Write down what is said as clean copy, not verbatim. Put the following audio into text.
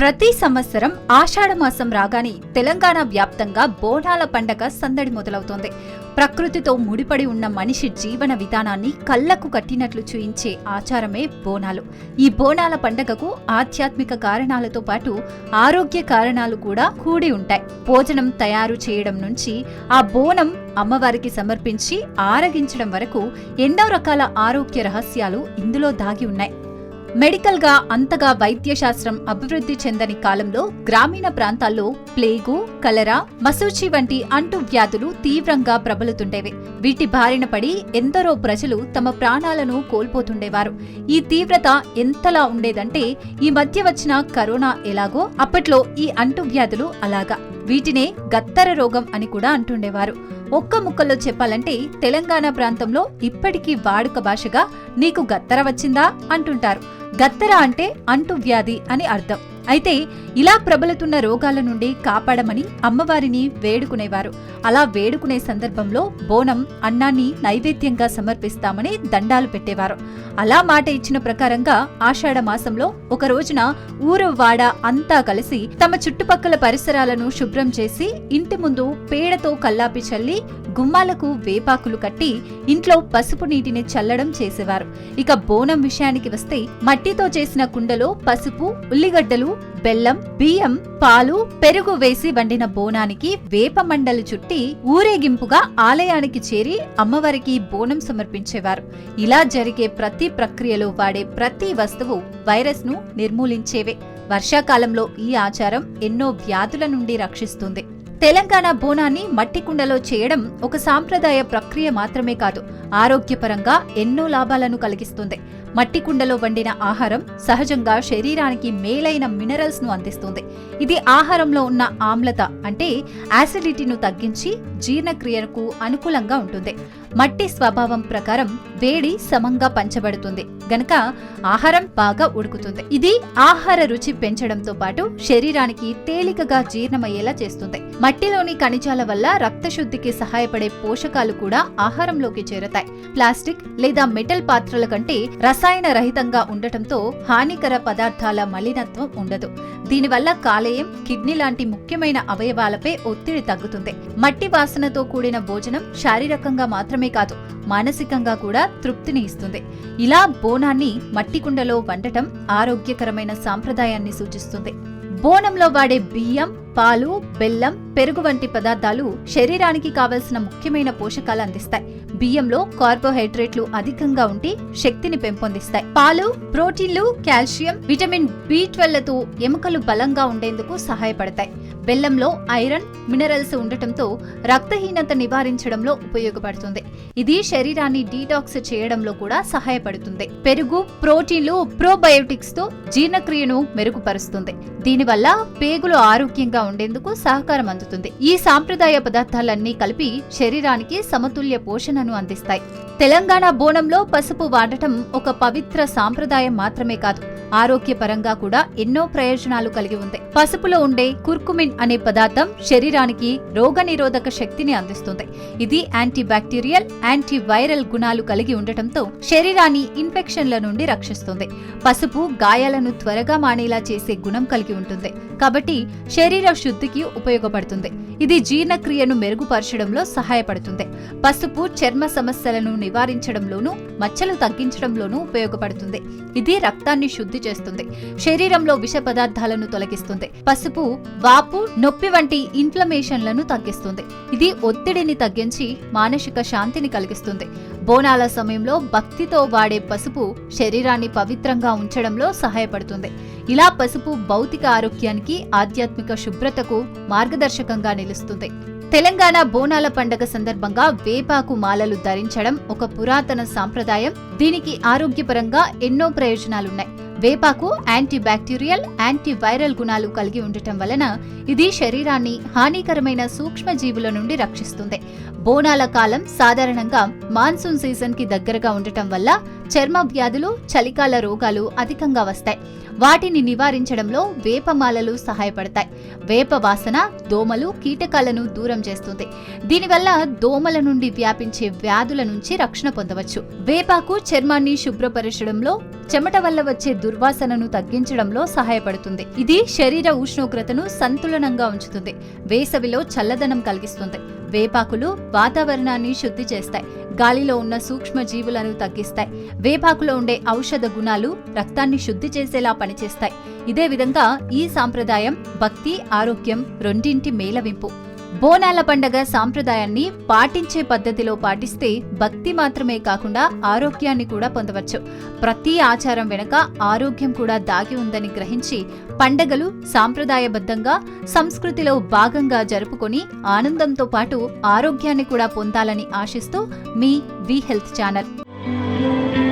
ప్రతి సంవత్సరం ఆషాఢ మాసం రాగానే తెలంగాణ వ్యాప్తంగా బోనాల పండగ సందడి మొదలవుతోంది. ప్రకృతితో ముడిపడి ఉన్న మనిషి జీవన విధానాన్ని కళ్లకు కట్టినట్లు చూయించే ఆచారమే బోనాలు. ఈ బోనాల పండగకు ఆధ్యాత్మిక కారణాలతో పాటు ఆరోగ్య కారణాలు కూడా కూడి ఉంటాయి. భోజనం తయారు చేయడం నుంచి ఆ బోనం అమ్మవారికి సమర్పించి ఆరగించడం వరకు ఎన్నో రకాల ఆరోగ్య రహస్యాలు ఇందులో దాగి ఉన్నాయి. మెడికల్ గా అంతగా వైద్యశాస్త్రం అభివృద్ధి చెందని కాలంలో గ్రామీణ ప్రాంతాల్లో ప్లేగు, కలరా, మసూచి వంటి అంటువ్యాధులు తీవ్రంగా ప్రబలుతుండేవి. వీటి బారిన పడి ఎందరో ప్రజలు తమ ప్రాణాలను కోల్పోతుండేవారు. ఈ తీవ్రత ఎంతలా ఉండేదంటే ఈ మధ్య వచ్చిన కరోనా ఎలాగో అప్పట్లో ఈ అంటువ్యాధులు అలాగా. వీటినే గత్తర రోగం అని కూడా అంటుండేవారు. ఒక్క ముక్కల్లో చెప్పాలంటే తెలంగాణ ప్రాంతంలో ఇప్పటికీ వాడుక భాషగా నీకు గత్తర వచ్చిందా అంటుంటారు. గత్తర అంటే అంటువ్యాధి అని అర్థం. అయితే ఇలా ప్రబలుతున్న రోగాల నుండి కాపాడమని అమ్మవారిని వేడుకునేవారు. అలా వేడుకునే సందర్భంలో బోనం అన్నాన్ని నైవేద్యంగా సమర్పిస్తామని దండాలు పెట్టేవారు. అలా మాట ఇచ్చిన ప్రకారంగా ఆషాఢ మాసంలో ఒక రోజున ఊరు వాడ అంతా కలిసి తమ చుట్టుపక్కల పరిసరాలను శుభ్రం చేసి ఇంటి ముందు పేడతో కల్లాపి చల్లి గుమ్మాలకు వేపాకులు కట్టి ఇంట్లో పసుపు నీటిని చల్లడం చేసేవారు. ఇక బోనం విషయానికి వస్తే మట్టితో చేసిన కుండలో పసుపు, ఉల్లిగడ్డలు, బెల్లం, బియ్యం, పాలు, పెరుగు వేసి వండిన బోనానికి వేప మండలు చుట్టి ఊరేగింపుగా ఆలయానికి చేరి అమ్మవారికి బోనం సమర్పించేవారు. ఇలా జరిగే ప్రతి ప్రక్రియలో వాడే ప్రతి వస్తువు వైరస్ ను నిర్మూలించేవే. వర్షాకాలంలో ఈ ఆచారం ఎన్నో వ్యాధుల నుండి రక్షిస్తుంది. తెలంగాణ బోనాన్ని మట్టి కుండలో చేయడం ఒక సాంప్రదాయ ప్రక్రియ మాత్రమే కాదు, ఆరోగ్యపరంగా ఎన్నో లాభాలను కలిగిస్తుంది. మట్టి కుండలో వండిన ఆహారం సహజంగా శరీరానికి మేలైన మినరల్స్ ను అందిస్తుంది. ఇది ఆహారంలో ఉన్న ఆమ్లత అంటే యాసిడిటీను తగ్గించి జీర్ణక్రియకు అనుకూలంగా ఉంటుంది. మట్టి స్వభావం ప్రకారం వేడి సమంగా పంచబడుతుంది గనక ఆహారం బాగా ఉడుకుతుంది. ఇది ఆహార రుచి పెంచడంతో పాటు శరీరానికి తేలికగా జీర్ణమయ్యేలా చేస్తుంది. మట్టిలోని ఖనిజాల వల్ల రక్తశుద్ధికి సహాయపడే పోషకాలు కూడా ఆహారంలోకి చేరతాయి. ప్లాస్టిక్ లేదా మెటల్ పాత్రల కంటే రసాయన రహితంగా ఉండటంతో హానికర పదార్థాల మలినత్వం ఉండదు. దీనివల్ల కాలేయం, కిడ్నీ లాంటి ముఖ్యమైన అవయవాలపై ఒత్తిడి తగ్గుతుంది. మట్టి వాసనతో కూడిన భోజనం శారీరకంగా మాత్రమే కాదు, మానసికంగా కూడా తృప్తిని ఇస్తుంది. ఇలా బోనాన్ని మట్టి కుండలో వండటం ఆరోగ్యకరమైన సాంప్రదాయాన్ని సూచిస్తుంది. బోనంలో వాడే బియ్యం, పాలు, బెల్లం, పెరుగు వంటి పదార్థాలు శరీరానికి కావలసిన ముఖ్యమైన పోషకాలు అందిస్తాయి. బియ్యంలో కార్బోహైడ్రేట్లు అధికంగా ఉండి శక్తిని పెంపొందిస్తాయి. పాలు ప్రోటీన్లు, కాల్షియం, విటమిన్ B12లతో ఎముకలు బలంగా ఉండేందుకు సహాయపడతాయి. బెల్లంలో ఐరన్, మినరల్స్ ఉండటంతో రక్తహీనత నివారించడంలో ఉపయోగపడుతుంది. ఇది శరీరాన్ని డీటాక్స్ చేయడంలో కూడా సహాయపడుతుంది. పెరుగు ప్రోటీన్లు, ప్రోబయోటిక్స్ తో జీర్ణక్రియను మెరుగుపరుస్తుంది. దీనివల్ల పేగులు ఆరోగ్యంగా ఉండేందుకు సహకారం అందుతుంది. ఈ సాంప్రదాయ పదార్థాలన్నీ కలిపి శరీరానికి సమతుల్య పోషణను అందిస్తాయి. తెలంగాణ బోనంలో పసుపు వాడటం ఒక పవిత్ర సాంప్రదాయం మాత్రమే కాదు, ఆరోగ్యపరంగా కూడా ఎన్నో ప్రయోజనాలు కలిగి ఉంది. పసుపులో ఉండే కుర్కుమిన్ అనే పదార్థం శరీరానికి రోగనిరోధక శక్తిని అందిస్తుంది. ఇది యాంటీబ్యాక్టీరియల్, యాంటీవైరల్ గుణాలు కలిగి ఉండటంతో శరీరాన్ని ఇన్ఫెక్షన్ల నుండి రక్షిస్తుంది. పసుపు గాయాలను త్వరగా మానేలా చేసే గుణం కలిగి ఉంటుంది కాబట్టి శరీర శుద్ధికి ఉపయోగపడుతుంది. ఇది జీర్ణక్రియను మెరుగుపరచడంలో సహాయపడుతుంది. పసుపు చర్మ సమస్యలను నివారించడంలోనూ, మచ్చలు తగ్గించడంలోనూ ఉపయోగపడుతుంది. ఇది రక్తాన్ని శుద్ధి చేస్తుంది. శరీరంలో విష పదార్థాలను తొలగిస్తుంది. పసుపు వాపు, నొప్పి వంటి ఇన్ఫ్లమేషన్లను తగ్గిస్తుంది. ఇది ఒత్తిడిని తగ్గించి మానసిక శాంతిని కలిగిస్తుంది. బోనాల సమయంలో భక్తితో వాడే పసుపు శరీరాన్ని పవిత్రంగా ఉంచడంలో సహాయపడుతుంది. ఇలా పసుపు భౌతిక ఆరోగ్యానికి, ఆధ్యాత్మిక శుభ్రతకు మార్గదర్శకంగా నిలుస్తుంది. తెలంగాణ బోనాల పండగ సందర్భంగా వేపాకు మాలలు ధరించడం ఒక పురాతన సాంప్రదాయం. దీనికి ఆరోగ్యపరంగా ఎన్నో ప్రయోజనాలున్నాయి. వేపాకు యాంటీబ్యాక్టీరియల్, యాంటీవైరల్ గుణాలు కలిగి ఉండటం వలన ఇది శరీరాన్ని హానికరమైన సూక్ష్మజీవుల నుండి రక్షిస్తుంది. బోనాల కాలం సాధారణంగా మాన్సూన్ సీజన్ కి దగ్గరగా ఉండటం వల్ల చర్మ వ్యాధులు, చలికాల రోగాలు అధికంగా వస్తాయి. వాటిని నివారించడంలో వేపమాలలు సహాయపడతాయి. వేప వాసన దోమలు, కీటకాలను దూరం చేస్తుంది. దీనివల్ల దోమల నుండి వ్యాపించే వ్యాధుల నుంచి రక్షణ పొందవచ్చు. వేపాకు చర్మాన్ని శుభ్రపరచడంలో, చెమట వల్ల వచ్చే దుర్వాసనను తగ్గించడంలో సహాయపడుతుంది. ఇది శరీర ఉష్ణోగ్రతను సంతులనంగా ఉంచుతుంది. వేసవిలో చల్లదనం కలిగిస్తుంది. వేపాకులు వాతావరణాన్ని శుద్ధి చేస్తాయి. గాలిలో ఉన్న సూక్ష్మ జీవులను తగ్గిస్తాయి. వేపాకులో ఉండే ఔషధ గుణాలు రక్తాన్ని శుద్ధి చేసేలా పనిచేస్తాయి. ఇదే విధంగా ఈ సాంప్రదాయం భక్తి, ఆరోగ్యం రెండింటి మేళవింపు. బోనాల పండగ సాంప్రదాయాన్ని పాటించే పద్ధతిలో పాటిస్తే భక్తి మాత్రమే కాకుండా ఆరోగ్యాన్ని కూడా పొందవచ్చు. ప్రతి ఆచారం వెనుక ఆరోగ్యం కూడా దాగి ఉందని గ్రహించి పండగలు సాంప్రదాయబద్ధంగా సంస్కృతిలో భాగంగా జరుపుకొని ఆనందంతో పాటు ఆరోగ్యాన్ని కూడా పొందాలని ఆశిస్తూ మీ వి హెల్త్ ఛానల్.